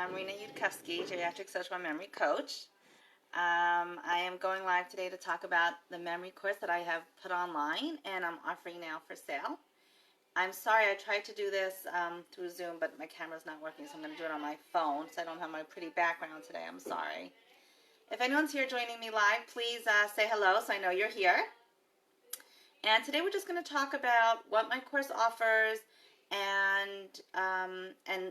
I'm Rena Yudkowski, Geriatric Social and Memory Coach. I am going live today to talk about the memory course that I have put online and I'm offering now for sale. I'm sorry, I tried to do this through Zoom, but my camera's not working, so I'm going to do it on my phone, so I don't have my pretty background today. I'm sorry. If anyone's here joining me live, please say hello so I know you're here. And today we're just going to talk about what my course offers and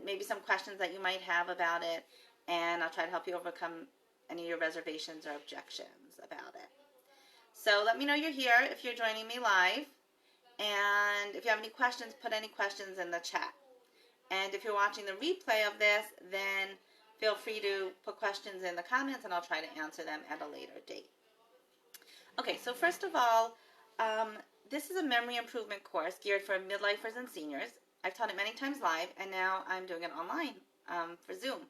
maybe some questions that you might have about it, and I'll try to help you overcome any of your reservations or objections about it. So let me know you're here if you're joining me live, and if you have any questions, put any questions in the chat. And if you're watching the replay of this, then feel free to put questions in the comments and I'll try to answer them at a later date. Okay, so first of all, this is a memory improvement course geared for midlifers and seniors. I've taught it many times live, and now I'm doing it online for Zoom.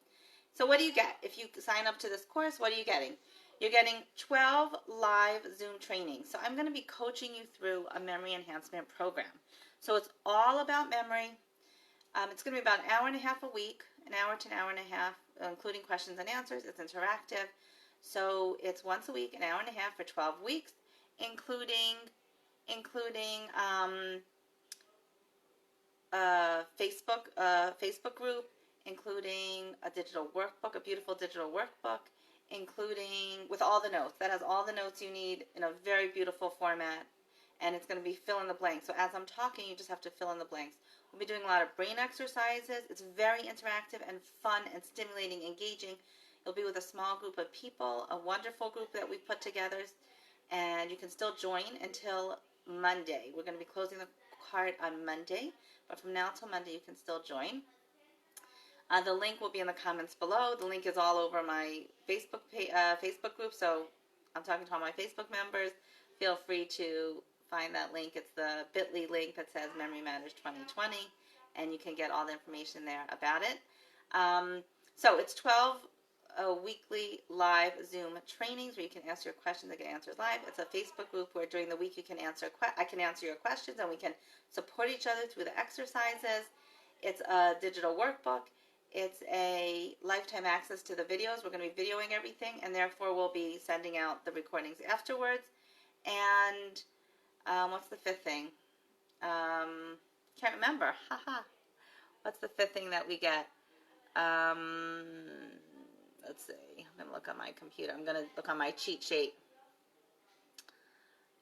So what do you get? If you sign up to this course, what are you getting? You're getting 12 live Zoom trainings. So I'm going to be coaching you through a memory enhancement program. So it's all about memory. It's going to be about an hour and a half a week, an hour to an hour and a half, including questions and answers. It's interactive. So it's once a week, an hour and a half for 12 weeks, including Facebook group, including a digital workbook, a beautiful digital workbook, including with all the notes. That has all the notes you need in a very beautiful format, and it's going to be fill in the blanks. So as I'm talking, you just have to fill in the blanks. We'll be doing a lot of brain exercises. It's very interactive and fun and stimulating, engaging. You'll be with a small group of people, a wonderful group that we've put together, and you can still join until Monday. We're going to be closing the card on Monday, but from now till Monday you can still join. The link will be in the comments below. The link is all over my Facebook group, so I'm talking to all my Facebook members. Feel free to find that link. It's the bit.ly link that says Memory Matters 2020, and you can get all the information there about it. So it's 12 weekly live Zoom trainings where you can answer your questions and get answers live. It's a Facebook group where during the week you can I can answer your questions and we can support each other through the exercises. It's a digital workbook. It's a lifetime access to the videos. We're going to be videoing everything, and therefore we'll be sending out the recordings afterwards. And what's the fifth thing? Can't remember. Haha. What's the fifth thing that we get? Let's see. I'm going to look on my computer. I'm going to look on my cheat sheet.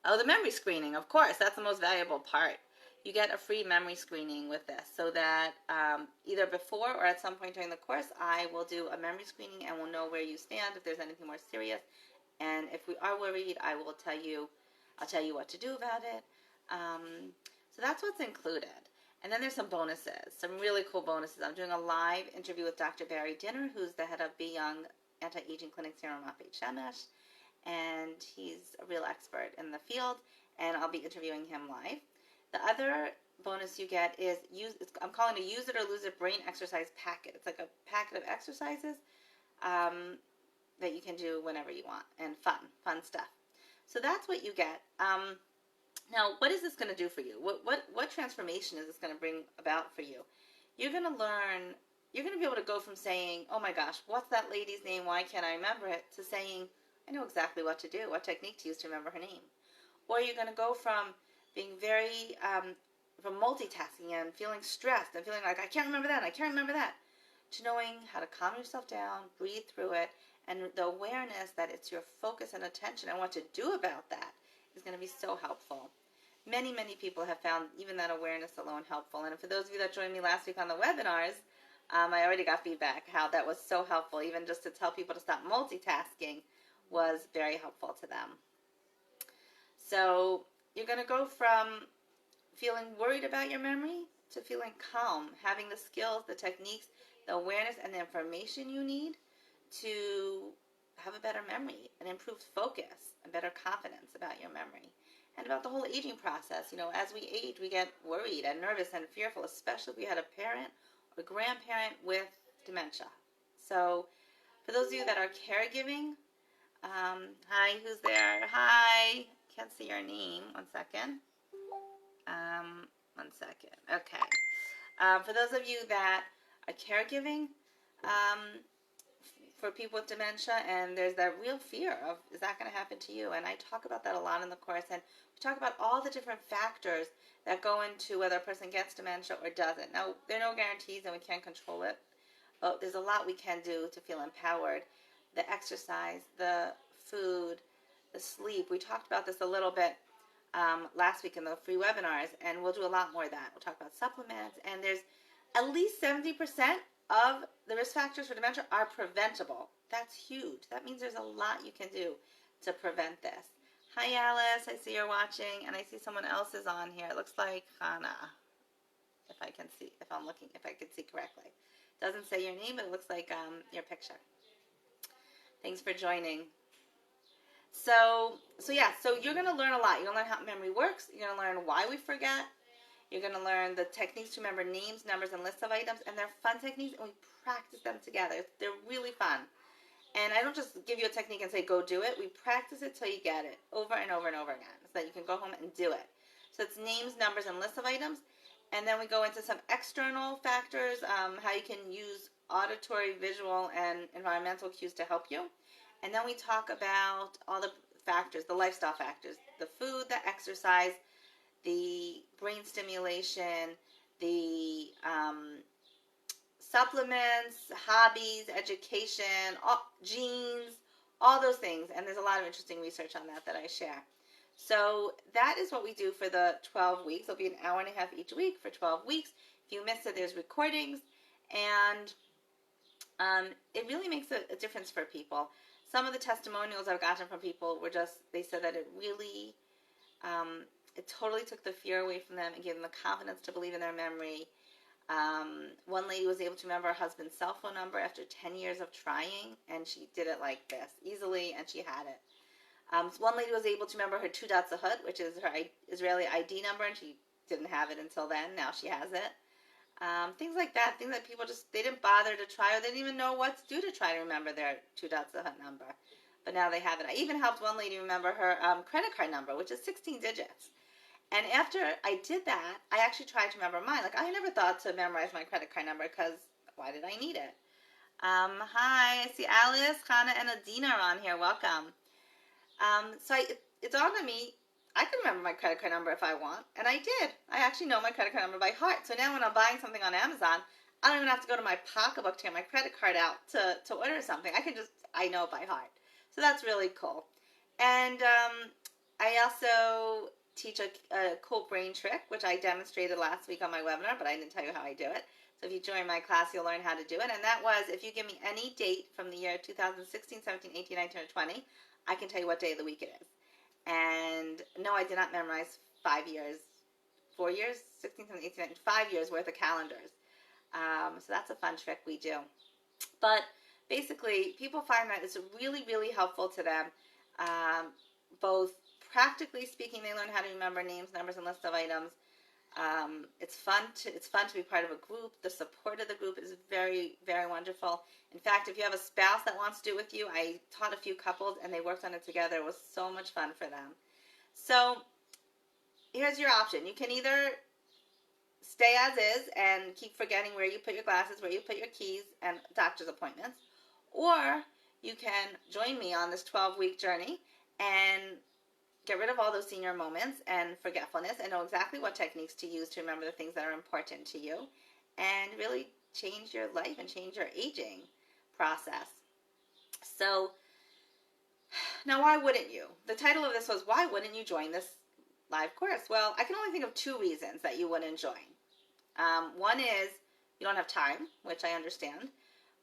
Oh, the memory screening, of course. That's the most valuable part. You get a free memory screening with this, so that either before or at some point during the course, I will do a memory screening and we'll know where you stand if there's anything more serious. And if we are worried, I'll tell you what to do about it. So that's what's included. And then there's some bonuses, some really cool bonuses. I'm doing a live interview with Dr. Barry Dinner, who's the head of Be Young Anti-Aging Clinic here in Rafayette Shemesh, and he's a real expert in the field, and I'll be interviewing him live. The other bonus you get is, I'm calling it a Use It or Lose It brain exercise packet. It's like a packet of exercises that you can do whenever you want, and fun stuff. So that's what you get. Now, what is this going to do for you? What transformation is this going to bring about for you? You're going to learn, you're going to be able to go from saying, oh my gosh, what's that lady's name? Why can't I remember it? To saying, I know exactly what to do, what technique to use to remember her name. Or you're going to go from being very, from multitasking and feeling stressed and feeling like, I can't remember that, to knowing how to calm yourself down, breathe through it, and the awareness that it's your focus and attention and what to do about that is going to be so helpful. Many, many people have found even that awareness alone helpful. And for those of you that joined me last week on the webinars, I already got feedback how that was so helpful. Even just to tell people to stop multitasking was very helpful to them. So you're going to go from feeling worried about your memory to feeling calm, having the skills, the techniques, the awareness, and the information you need to have a better memory, an improved focus, and better confidence about your memory. And about the whole aging process. You know, as we age, we get worried and nervous and fearful, especially if we had a parent or grandparent with dementia. So for those of you that are caregiving, hi, who's there? Hi. Can't see your name. One second. Okay. For those of you that are caregiving, um, for people with dementia, and there's that real fear of, is that going to happen to you? And I talk about that a lot in the course, and we talk about all the different factors that go into whether a person gets dementia or doesn't. Now, there are no guarantees, and we can't control it, but there's a lot we can do to feel empowered. The exercise, the food, the sleep. We talked about this a little bit last week in the free webinars, and we'll do a lot more of that. We'll talk about supplements, and there's at least 70% of the risk factors for dementia are preventable. That's huge. That means there's a lot you can do to prevent this. Hi, Alice. I see you're watching, and I see someone else is on here. It looks like Hannah, if I can see, if I can see correctly. Doesn't say your name, but it looks like your picture. Thanks for joining. So you're going to learn a lot. You're going to learn how memory works. You're going to learn why we forget. You're going to learn the techniques to remember names, numbers, and lists of items. And they're fun techniques, and we practice them together. They're really fun. And I don't just give you a technique and say, go do it. We practice it till you get it over and over and over again so that you can go home and do it. So it's names, numbers, and lists of items. And then we go into some external factors, how you can use auditory, visual, and environmental cues to help you. And then we talk about all the factors, the lifestyle factors, the food, the exercise, the brain stimulation, the supplements, hobbies, education, genes, all those things. And there's a lot of interesting research on that I share. So that is what we do for the 12 weeks. It'll be an hour and a half each week for 12 weeks. If you miss it, there's recordings. And it really makes a difference for people. Some of the testimonials I've gotten from people were they said that it really, it totally took the fear away from them and gave them the confidence to believe in their memory. One lady was able to remember her husband's cell phone number after 10 years of trying, and she did it like this, easily, and she had it. One lady was able to remember her 2 dots of hood, which is her Israeli ID number, and she didn't have it until then. Now she has it. Things like that, things that people they didn't bother to try, or they didn't even know what to do to try to remember their 2 dots of hood number. But now they have it. I even helped one lady remember her credit card number, which is 16 digits. And after I did that, I actually tried to remember mine. Like, I never thought to memorize my credit card number because why did I need it? Hi, I see Alice, Hannah, and Adina are on here. Welcome. So it dawned on me, I can remember my credit card number if I want, and I did. I actually know my credit card number by heart. So now when I'm buying something on Amazon, I don't even have to go to my pocketbook to get my credit card out to order something. I know it by heart. So that's really cool. And I also teach a cool brain trick, which I demonstrated last week on my webinar, but I didn't tell you how I do it. So if you join my class, you'll learn how to do it. And that was, if you give me any date from the year 2016, 17, 18, 19, or 20, I can tell you what day of the week it is. And no, I did not memorize 5 years, 4 years, 16, 17, 18, 19, 5 years worth of calendars. So that's a fun trick we do. But basically, people find that it's really, really helpful to them. Both practically speaking, they learn how to remember names, numbers, and lists of items. It's fun to be part of a group. The support of the group is very, very wonderful. In fact, if you have a spouse that wants to do it with you, I taught a few couples and they worked on it together. It was so much fun for them. So here's your option. You can either stay as is and keep forgetting where you put your glasses, where you put your keys, and doctor's appointments, or you can join me on this 12-week journey and get rid of all those senior moments and forgetfulness and know exactly what techniques to use to remember the things that are important to you and really change your life and change your aging process. So now, why wouldn't you? The title of this was, why wouldn't you join this live course? Well, I can only think of 2 reasons that you wouldn't join. One is you don't have time, which I understand,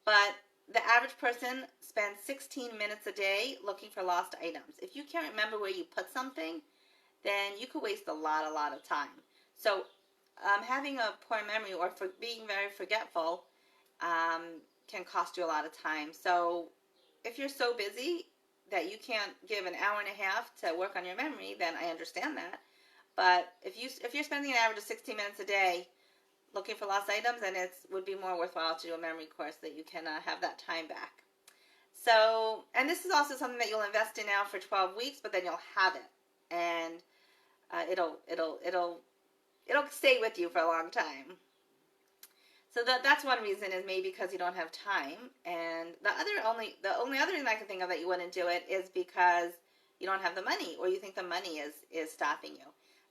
but the average person spends 16 minutes a day looking for lost items. If you can't remember where you put something, then you could waste a lot of time. So having a poor memory or being very forgetful can cost you a lot of time. So if you're so busy that you can't give an hour and a half to work on your memory, then I understand that. But if you're spending an average of 16 minutes a day looking for lost items, then it would be more worthwhile to do a memory course that you can have that time back. So, and this is also something that you'll invest in now for 12 weeks, but then you'll have it, and it'll stay with you for a long time. So that's one reason is maybe because you don't have time, and the only other thing I can think of that you wouldn't do it is because you don't have the money, or you think the money is stopping you.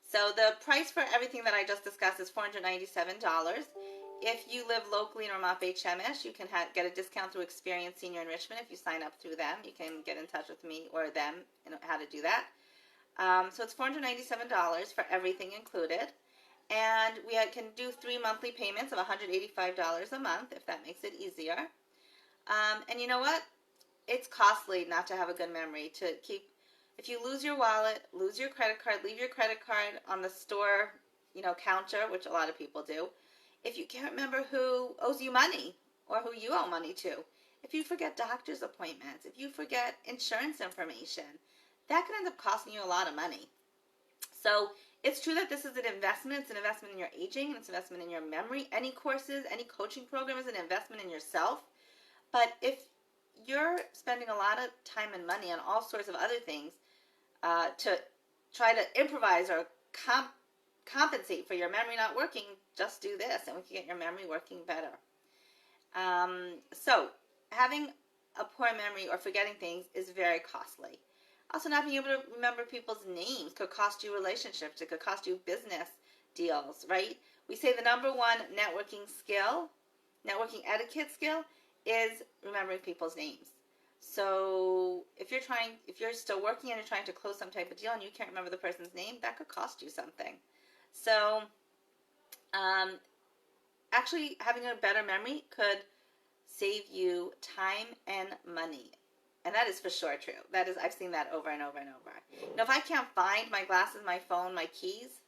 So the price for everything that I just discussed is $497. If you live locally in Ramat Beit Shemesh, you can get a discount through Experience Senior Enrichment. If you sign up through them, you can get in touch with me or them and how to do that. So it's $497 for everything included. And we can do 3 monthly payments of $185 a month, if that makes it easier. And you know what? It's costly not to have a good memory. If you lose your wallet, lose your credit card, leave your credit card on the store, counter, which a lot of people do. If you can't remember who owes you money or who you owe money to, if you forget doctor's appointments, if you forget insurance information, that can end up costing you a lot of money. So it's true that this is an investment. It's an investment in your aging, and it's an investment in your memory. Any courses, any coaching program is an investment in yourself. But if you're spending a lot of time and money on all sorts of other things to try to improvise or compensate for your memory not working, just do this, and we can get your memory working better. So having a poor memory or forgetting things is very costly. Also, not being able to remember people's names could cost you relationships. It could cost you business deals, right? We say the number one networking etiquette skill is remembering people's names. So if you're still working and you're trying to close some type of deal and you can't remember the person's name, that could cost you something. So actually having a better memory could save you time and money. And that is for sure true. I've seen that over and over and over. Now, if I can't find my glasses, my phone, my keys,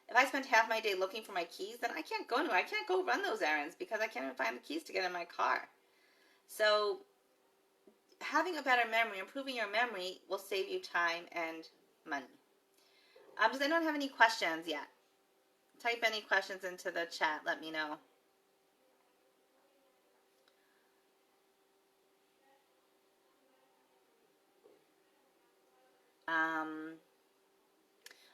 if I spend half my day looking for my keys, then I can't go anywhere. I can't go run those errands because I can't even find the keys to get in my car. So having a better memory, improving your memory, will save you time and money. Does anyone have any questions yet? Type any questions into the chat. Let me know.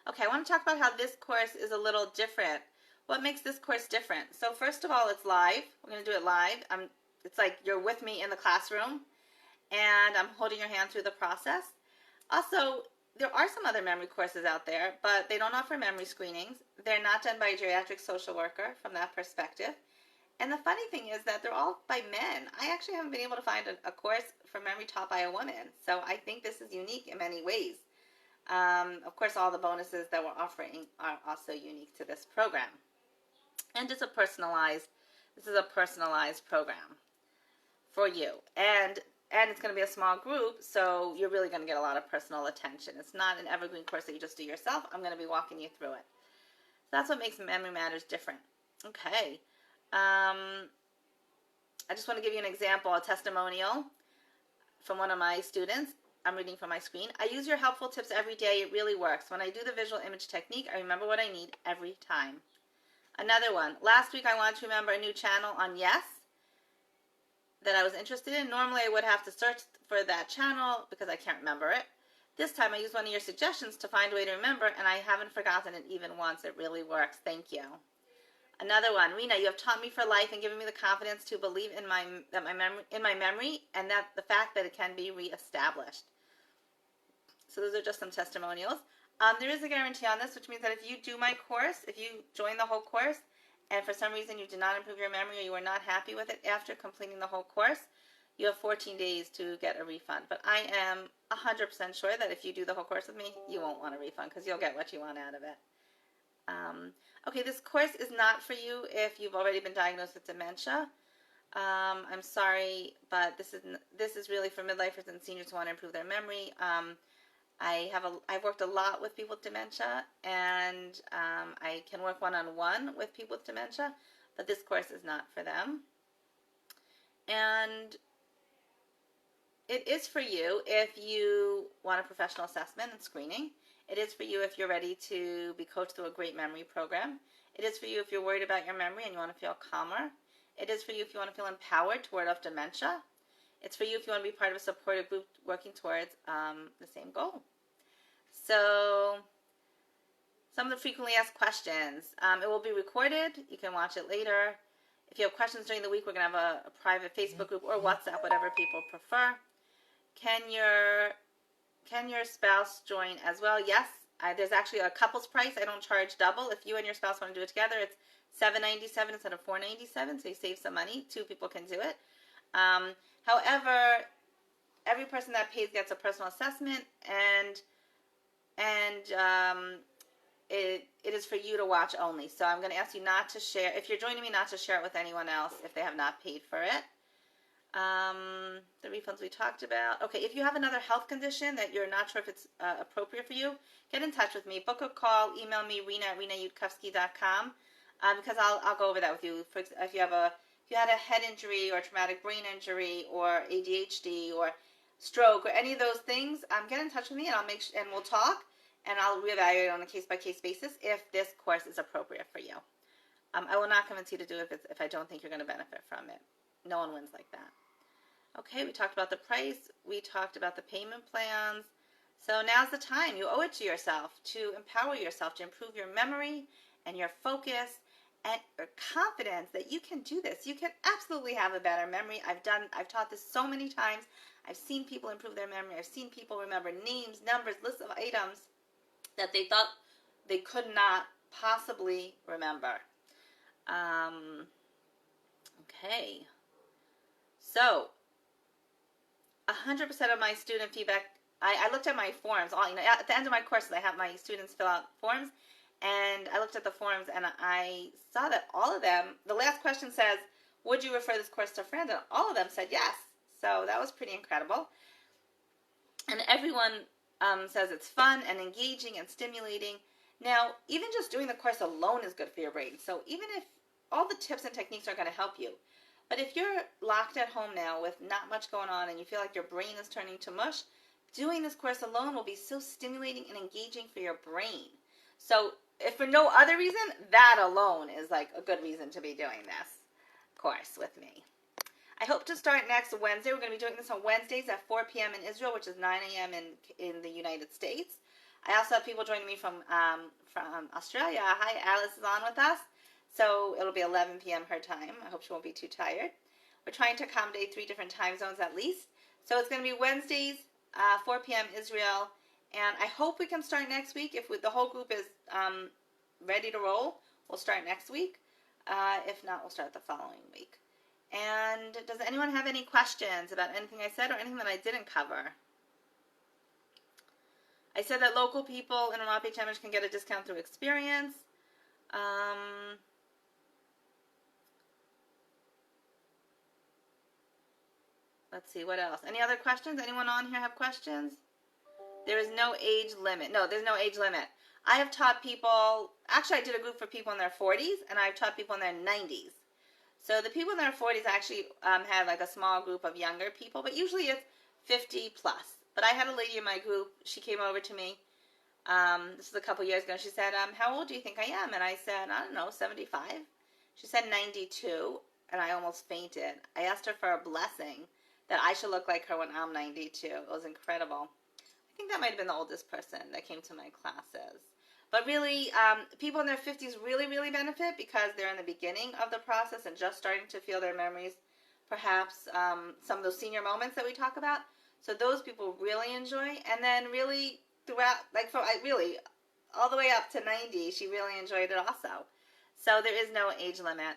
Okay, I want to talk about how this course is a little different. What makes this course different? So first of all, it's live. We're going to do it live. It's like you're with me in the classroom, and I'm holding your hand through the process. Also, there are some other memory courses out there, but they don't offer memory screenings. They're not done by a geriatric social worker from that perspective. And the funny thing is that they're all by men. I actually haven't been able to find a course for memory taught by a woman. So I think this is unique in many ways. Of course, all the bonuses that we're offering are also unique to this program. And this is a personalized program for you. And it's going to be a small group, so you're really going to get a lot of personal attention. It's not an evergreen course that you just do yourself. I'm going to be walking you through it. So that's what makes Memory Matters different. Okay. I just want to give you an example, a testimonial from one of my students. I'm reading from my screen. I use your helpful tips every day. It really works. When I do the visual image technique, I remember what I need every time. Another one. Last week I wanted to remember a new channel on Yes that I was interested in. Normally I would have to search for that channel because I can't remember it. This time I used one of your suggestions to find a way to remember, and I haven't forgotten it even once. It really works. Thank you. Another one. Rena, you have taught me for life and given me the confidence to believe in my memory and that the fact that it can be reestablished. So those are just some testimonials. There is a guarantee on this, which means that if you do my course, if you join the whole course, and for some reason you did not improve your memory or you were not happy with it after completing the whole course, you have 14 days to get a refund. But I am 100% sure that if you do the whole course with me, you won't want a refund because you'll get what you want out of it. Okay, this course is not for you if you've already been diagnosed with dementia. I'm sorry, but this is really for midlifers and seniors who want to improve their memory. I've worked a lot with people with dementia, and I can work one-on-one with people with dementia, but this course is not for them. And it is for you if you want a professional assessment and screening. It is for you if you're ready to be coached through a great memory program. It is for you if you're worried about your memory and you want to feel calmer. It is for you if you want to feel empowered to ward off dementia. It's for you if you want to be part of a supportive group working towards the same goal. So, some of the frequently asked questions. It will be recorded. You can watch it later. If you have questions during the week, we're going to have a private Facebook group or WhatsApp, whatever people prefer. Can your spouse join as well? Yes. There's actually a couple's price. I don't charge double. If you and your spouse want to do it together, it's $7.97 instead of $4.97, so you save some money. 2 people can do it. However, every person that pays gets a personal assessment, and it is for you to watch only. So I'm going to ask you not to share, if you're joining me, not to share it with anyone else if they have not paid for it. The refunds we talked about. Okay, if you have another health condition that you're not sure if it's appropriate for you, get in touch with me. Book a call, email me, rena@renayutkowski.com, because I'll go over that with you. If you had a head injury or traumatic brain injury or ADHD or stroke or any of those things, get in touch with me and and we'll talk, and I'll reevaluate on a case-by-case basis if this course is appropriate for you. I will not convince you to do it if I don't think you're going to benefit from it. No one wins like that. Okay, we talked about the price. We talked about the payment plans. So now's the time. You owe it to yourself to empower yourself, to improve your memory and your focus and your confidence that you can do this. You can absolutely have a better memory. I've taught this so many times. I've seen people improve their memory. I've seen people remember names, numbers, lists of items that they thought they could not possibly remember. Okay. So, 100% of my student feedback, I looked at my forms. At the end of my courses, I have my students fill out forms, and I looked at the forms, and I saw that all of them, the last question says, would you refer this course to friends? And all of them said yes. So that was pretty incredible. And everyone says it's fun and engaging and stimulating. Now, even just doing the course alone is good for your brain. So even if all the tips and techniques are going to help you, but if you're locked at home now with not much going on and you feel like your brain is turning to mush, doing this course alone will be so stimulating and engaging for your brain. So if for no other reason, that alone is like a good reason to be doing this course with me. I hope to start next Wednesday. We're going to be doing this on Wednesdays at 4 p.m. in Israel, which is 9 a.m. in the United States. I also have people joining me from Australia. Hi, Alice is on with us. So it'll be 11 p.m. her time. I hope she won't be too tired. We're trying to accommodate 3 different time zones at least. So it's going to be Wednesdays, 4 p.m. Israel. And I hope we can start next week. If the whole group is ready to roll, we'll start next week. If not, we'll start the following week. And does anyone have any questions about anything I said or anything that I didn't cover? I said that local people in Ramat Beit Shemesh can get a discount through experience. Let's see, what else? Any other questions? Anyone on here have questions? There is no age limit. No, there's no age limit. I have taught people, actually I did a group for people in their 40s, and I've taught people in their 90s. So the people in their 40s actually had like a small group of younger people, but usually it's 50 plus. But I had a lady in my group, she came over to me, this was a couple years ago, and she said, how old do you think I am? And I said, I don't know, 75. She said 92, and I almost fainted. I asked her for a blessing that I should look like her when I'm 92. It was incredible. I think that might have been the oldest person that came to my classes. But really, people in their 50s really, really benefit because they're in the beginning of the process and just starting to feel their memories, perhaps some of those senior moments that we talk about. So those people really enjoy. And then really throughout, really all the way up to 90, she really enjoyed it also. So there is no age limit.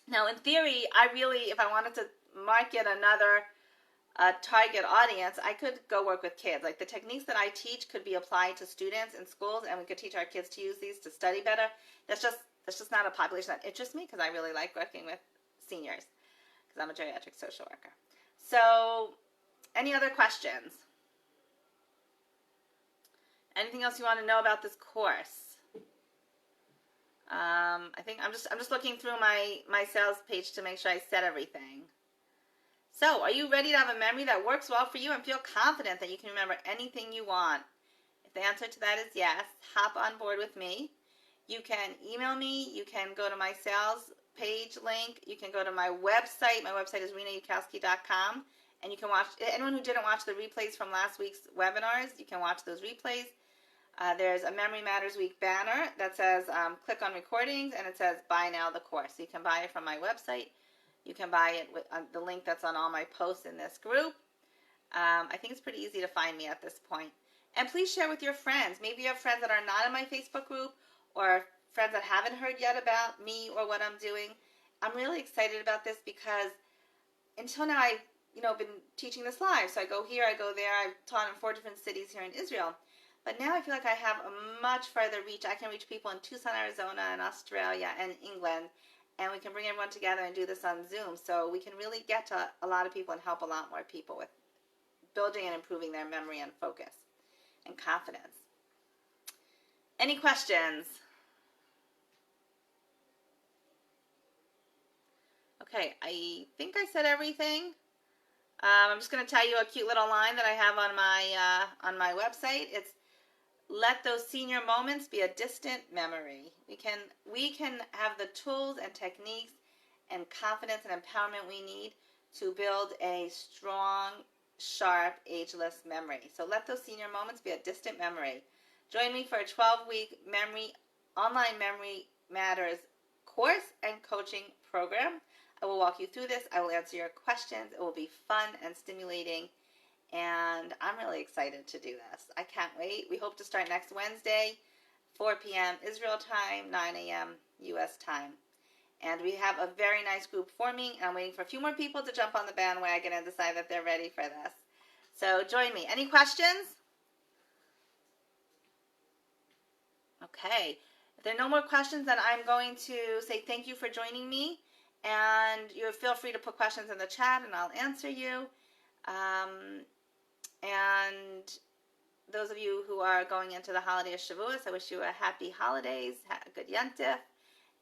Now, in theory, if I wanted to market another target audience, I could go work with kids. Like the techniques that I teach could be applied to students in schools, and we could teach our kids to use these to study better. That's just not a population that interests me because I really like working with seniors because I'm a geriatric social worker. So, any other questions? Anything else you want to know about this course? I think I'm just looking through my sales page to make sure I said everything. So, are you ready to have a memory that works well for you and feel confident that you can remember anything you want? If the answer to that is yes, hop on board with me. You can email me. You can go to my sales page link. You can go to my website. My website is renayutkowski.com. And you can watch, anyone who didn't watch the replays from last week's webinars, you can watch those replays. There's a Memory Matters Week banner that says click on recordings, and it says buy now the course. So you can buy it from my website. You can buy it with the link that's on all my posts in this group. I think it's pretty easy to find me at this point. And please share with your friends. Maybe you have friends that are not in my Facebook group, or friends that haven't heard yet about me or what I'm doing. I'm really excited about this because until now I've been teaching this live. So I go here, I go there. I've taught in 4 different cities here in Israel. But now I feel like I have a much further reach. I can reach people in Tucson, Arizona, and Australia, and England. And we can bring everyone together and do this on Zoom. So we can really get to a lot of people and help a lot more people with building and improving their memory and focus and confidence. Any questions? Okay, I think I said everything. I'm just going to tell you a cute little line that I have on my website. It's, let those senior moments be a distant memory. We can have the tools and techniques and confidence and empowerment we need to build a strong, sharp, ageless memory. So let those senior moments be a distant memory. Join me for a 12-week online Memory Matters course and coaching program. I will walk you through this. I will answer your questions. It will be fun and stimulating, and I'm really excited to do this. I can't wait. We hope to start next Wednesday, 4 p.m. Israel time, 9 a.m. U.S. time. And we have a very nice group forming. I'm waiting for a few more people to jump on the bandwagon and decide that they're ready for this. So join me. Any questions? Okay. If there are no more questions, then I'm going to say thank you for joining me. And you feel free to put questions in the chat, and I'll answer you. And those of you who are going into the holiday of Shavuos, I wish you a happy holidays, a good Yontif,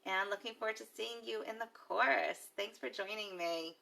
and looking forward to seeing you in the course. Thanks for joining me.